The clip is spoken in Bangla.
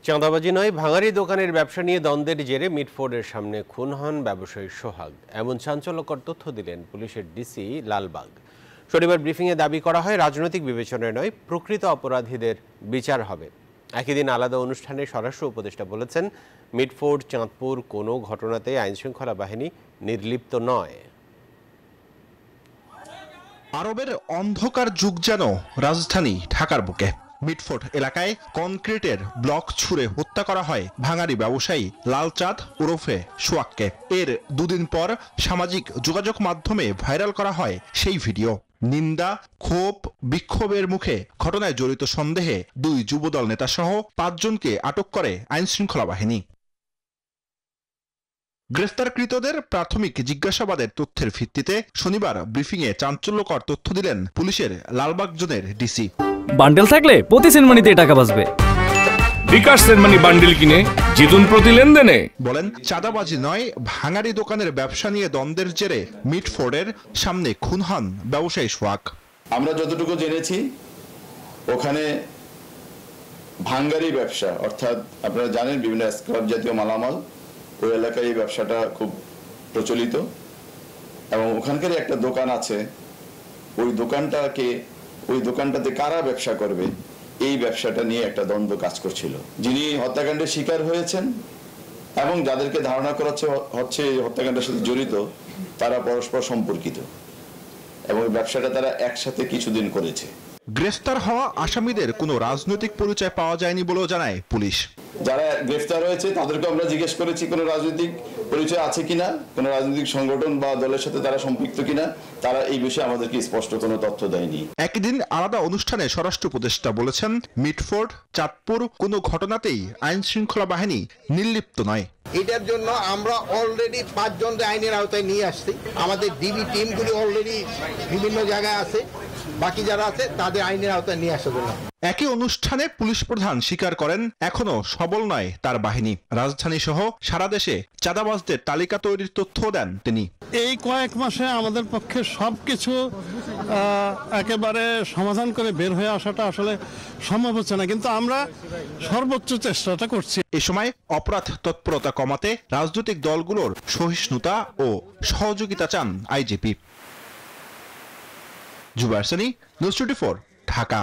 চাঁদাবাজি নয়, ভাঙারি দোকানের ব্যবসা নিয়ে দ্বন্দ্বের জেরে মিটফোর্ডের সামনে খুন হন ব্যবসায়ী সোহাগ। এমন চাঞ্চল্যকর তথ্য দিলেন পুলিশের ডিসি লালবাগ। শনিবার ব্রিফিংয়ে দাবি করা হয়, রাজনৈতিক বিবেচনায় নয়, প্রকৃত অপরাধীদের বিচার হবে। একই দিন আলাদা অনুষ্ঠানে স্বরাষ্ট্র উপদেষ্টা বলেছেন, মিটফোর্ড, চাঁদপুর কোনো ঘটনাতে আইনশৃঙ্খলা বাহিনী নির্লিপ্ত নয়। আরবের অন্ধকার যুগ যেন রাজধানী ঢাকার বুকে। মিটফোর্ড এলাকায় কনক্রিটের ব্লক ছুঁড়ে হত্যা করা হয় ভাঙারি ব্যবসায়ী লালচাঁদ ওরফে সোহাগকে। এর দুদিন পর সামাজিক যোগাযোগ মাধ্যমে ভাইরাল করা হয় সেই ভিডিও। নিন্দা, ক্ষোভ, বিক্ষোভের মুখে ঘটনায় জড়িত সন্দেহে 2 যুবদল নেতাসহ 5 জনকে আটক করে আইনশৃঙ্খলা বাহিনী। গ্রেফতারকৃতদের প্রাথমিক জিজ্ঞাসাবাদের তথ্যের ভিত্তিতে শনিবার ব্রিফিংয়ে চাঞ্চল্যকর তথ্য দিলেন পুলিশের লালবাগ জোনের ডিসি। বান্ডেল থাকলে প্রতি সেনমানিতে টাকা বাঁচবে। বিকাশ সেনমানি বান্ডেল কিনে জিতুন প্রতি লেনদেনে। বলেন, চাঁদাবাজি নয়, ভাঙারি দোকানের ব্যবসা নিয়ে দ্বন্দ্বের জেরে মিটফোর্ডের সামনে খুন হন ব্যবসায়ী সোহাগ। আমরা যতটুকু জেনেছি, ওখানে ভাঙারি ব্যবসা, অর্থাৎ আপনারা জানেন বিভিন্ন স্ক্র্যাপ জাতীয় মালামাল, ওই এলাকায় এই ব্যবসাটা খুব প্রচলিত এবং ওখানকার একটা দোকান আছে। ওই দোকানটাতে কারা ব্যবসা করবে, এই ব্যবসাটা নিয়ে একটা দ্বন্দ্ব কাজ করছিল। যিনি হত্যাকাণ্ডের শিকার হয়েছেন এবং যাদেরকে ধারণা করা হচ্ছে হত্যাকাণ্ডের সাথে জড়িত, তারা পরস্পর সম্পর্কিত এবং ব্যবসাটা তারা একসাথে কিছুদিন করেছে। গ্রেফতার হওয়া আসামিদের কোনো রাজনৈতিক পরিচয় পাওয়া যায়নি বলেও জানায় পুলিশ। যারা গ্রেফতার হয়েছে তাদেরকে আমরা জিজ্ঞেস করেছি কোনো রাজনৈতিক পরিচয় আছে কিনা, কোনো রাজনৈতিক সংগঠন বা দলের সাথে তারা সম্পৃক্ত কিনা। তারা এই বিষয়ে আমাদেরকে স্পষ্ট কোনো তথ্য দেয়নি। একদিন আলাদা অনুষ্ঠানে স্বরাষ্ট্র উপদেষ্টা বলেছেন, মিটফোর্ড, চাঁদপুর কোনো ঘটনাতেই আইন শৃঙ্খলা বাহিনী নির্লিপ্ত নয়। এটার জন্য আমরা অলরেডি 5 জনকে আইনের আওতায় নিয়ে আসছি। আমাদের ডিবি টিমগুলি অলরেডি বিভিন্ন জায়গায় আছে, বাকি যারা আছে তাদের আইনের আওতায় নিয়ে আসার জন্য। একই অনুষ্ঠানে পুলিশ প্রধান স্বীকার করেন, এখনো সবল নয় তার বাহিনী। রাজধানী সহ সারা দেশে চাঁদাবাজদের তালিকা তৈরির তথ্য দেন তিনি। এই কয়েক মাসে আমাদের পক্ষে সবকিছু একেবারে সমাধান করে বের হয়ে আসাটা আসলে সম্ভব হচ্ছে না, কিন্তু আমরা সর্বোচ্চ চেষ্টাটা করছি। এ সময় অপরাধ তৎপরতা কমাতে রাজনৈতিক দলগুলোর সহিষ্ণুতা ও সহযোগিতা চান আইজিপি। জুবায়ের সানি, নিউজ 24, ঢাকা।